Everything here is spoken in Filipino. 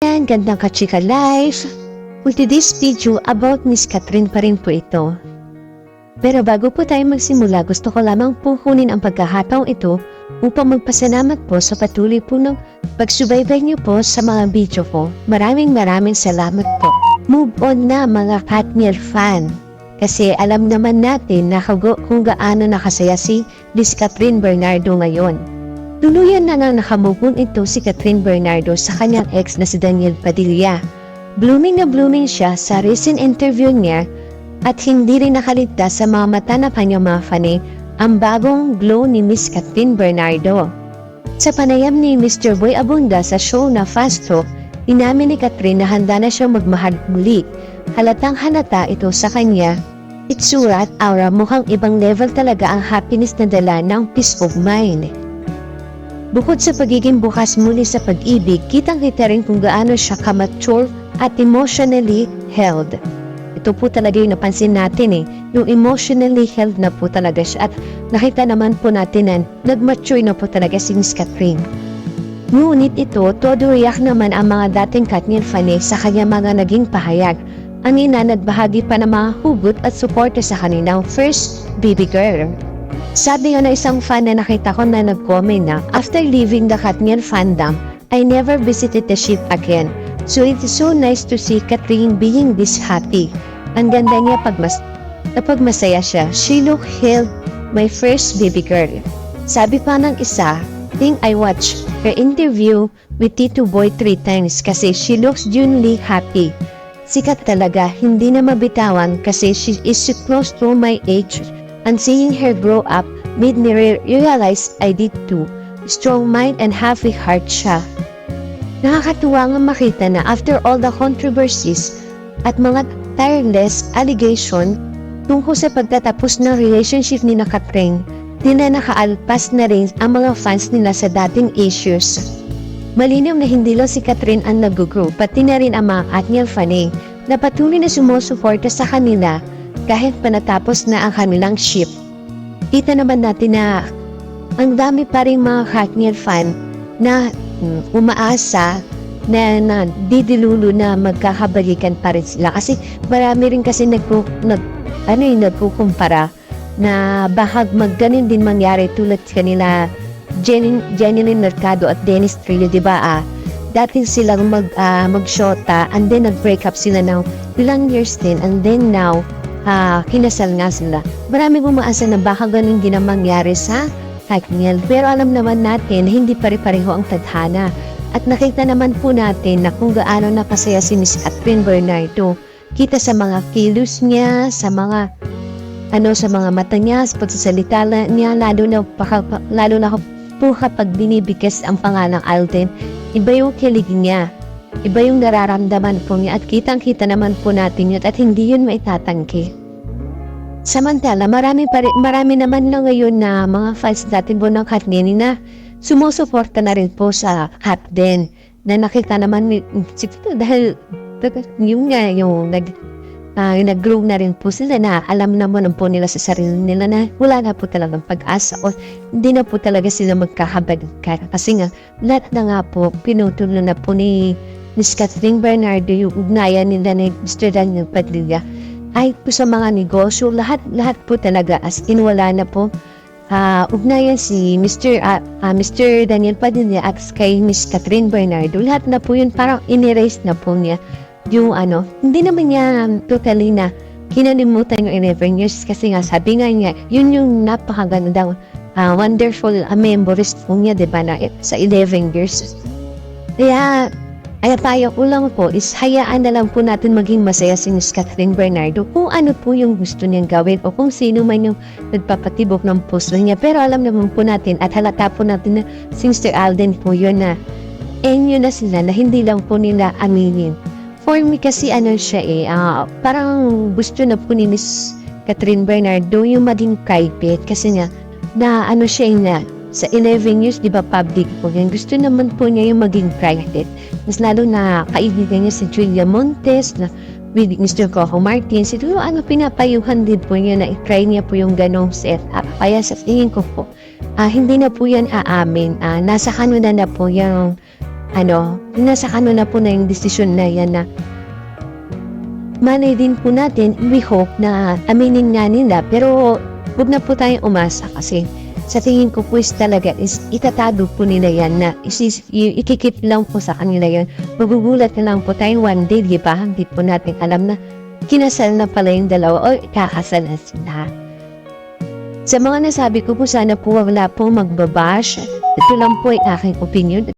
And gandang kachika life. For today's video about Miss Catherine pa rin po ito. Pero bago po tayo magsimula, gusto ko lamang po kunin ang pagkakataong ito upang magpasalamat po sa patuloy po ng pagsubaybay niyo po sa mga video ko. Maraming salamat po. Move on na mga Katniel fan. Kasi alam naman natin na kung gaano nakasaya si Miss Catherine Bernardo ngayon. Tuluyan na nga nakamove on ito si Catherine Bernardo sa kanyang ex na si Daniel Padilla. Blooming na blooming siya sa recent interview niya at hindi rin nakaligtas sa mga mata na kanyang mga fanay ang bagong glow ni Miss Catherine Bernardo. Sa panayam ni Mr. Boy Abunda sa show na Fast Talk, inamin ni Catherine na handa na siyang magmahal muli. Halatang halata ito sa kanya. Itsura at aura, mukhang ibang level talaga ang happiness na dala ng peace of mind. Bukod sa pagiging bukas muli sa pag-ibig, kitang-kita rin kung gaano siya ka-mature at emotionally held. Ito po talaga yung napansin natin yung emotionally held na po talaga siya at nakita naman po natin na nag-mature na po talaga si Miss Catherine. Ngunit ito, todo react naman ang mga dating Katniel fans sa kanya mga naging pahayag. Ang ina nagbahagi pa ng mga hugot at suporta sa kanilang first baby girl. Sabi nga na isang fan na nakita ko na nag-comment na, after leaving the Katniel fandom, I never visited the ship again. So it is so nice to see Catherine being this happy. Ang ganda niya kapag masaya siya. She look held my first baby girl. Sabi pa ng isa, think I watched her interview with Tito Boy 3 times kasi she looks genuinely happy. Sikat talaga, hindi na mabitawan kasi she is so close to my age. And seeing her grow up made me realize I did too. Strong mind and happy heart siya. Nakakatuwa nga makita na after all the controversies at mga tireless allegation tungkol sa pagtatapos ng relationship ni na Catherine, di na nakaalpas na rin ang mga fans nila sa dating issues. Malinaw na hindi lang si Catherine ang nag-grow, pati na rin ang mga Katniel fanay na patuloy na sumusuporta sa kanila kahit panatapos na ang kanilang ship. Kita naman natin na ang dami pa rin mga Katniel fan na umaasa na didilulo na magkakabalikan pa rin sila. Kasi marami rin kasi nagkukumpara na baka magganin din mangyari tulad kanila Jeneline Mercado at Dennis Trillo, diba dati silang mag-shota and then nag-break up sila ng ilang years din and then now kinasal nga sila. Maraming umaasa na baka ganun din ang mangyari sa Katniel. Pero alam naman natin, hindi pare-pareho ang tadhana. At nakita naman po natin na kung gaano nakasaya si Miss Catherine Bernardo. Kita sa mga kilos niya, sa mga mata niya, sa pagsasalita niya, lalo na po kapag binibigkas ang pangalang Alden, iba yung kilig niya. Iba yung nararamdaman po niya at kitang-kita naman po natin yun at hindi yun maitatangki. Samantala, marami naman na ngayon na mga fans natin po ng Katniel na sumusuporta na rin po sa Hatden na nakita naman dahil yung nag-grow na rin po sila na alam naman po nila sa sarili nila na wala na po talagang pag-asa o hindi na po talaga sila magkakabalikan kasi nga lahat na nga po pinutulo na po ni Miss Catherine Bernardo yung ugnayan nila ni Mr. Daniel Padilla ay po sa mga negosyo, lahat po talaga as in wala na po ugnayan si Mr. Daniel Padilla at kay Miss Catherine Bernardo, lahat na po yun parang in-erase na po niya yung hindi naman niya totally na kinalimutan yung 11 years kasi nga sabi nga niya, yun yung napakaganda daw wonderful memories po niya diba na sa 11 years. Kaya payo ko lang po is hayaan na lang po natin maging masaya si Miss Catherine Bernardo kung ano po yung gusto niyang gawin o kung sino man yung nagpapatibok ng puso niya. Pero alam naman po natin at halata po natin na si Mr. Alden po yun na enyo na sila na hindi lang po nila aminin. For me kasi siya parang gusto na po ni Miss Catherine Bernardo yung maging private kasi nga na siya na sa 11 years, di ba, public po yan. Gusto naman po niya yung maging private. Mas lalo na kaibigan niya si Julia Montes, na with Mr. Coco Martin. Siguro pinapayuhan din po niya na i-try niya po yung ganong setup. Kaya sa tingin ko po, hindi na po yan aamin. Nasa kanuna na po yung nasa kanila po na yung desisyon na yan na malay din po natin, we hope na aminin nga nila, pero huwag na po tayong umasa kasi sa tingin ko po talaga is itatado po nila yan na ikikip lang po sa kanila yan. Magugulat na lang po tayo one day, di ba? Hindi po natin alam na kinasal na pala yung dalawa o kakasal na sila. Sa mga nasabi ko po, sana po wala po magbabash. Ito lang po ay aking opinion.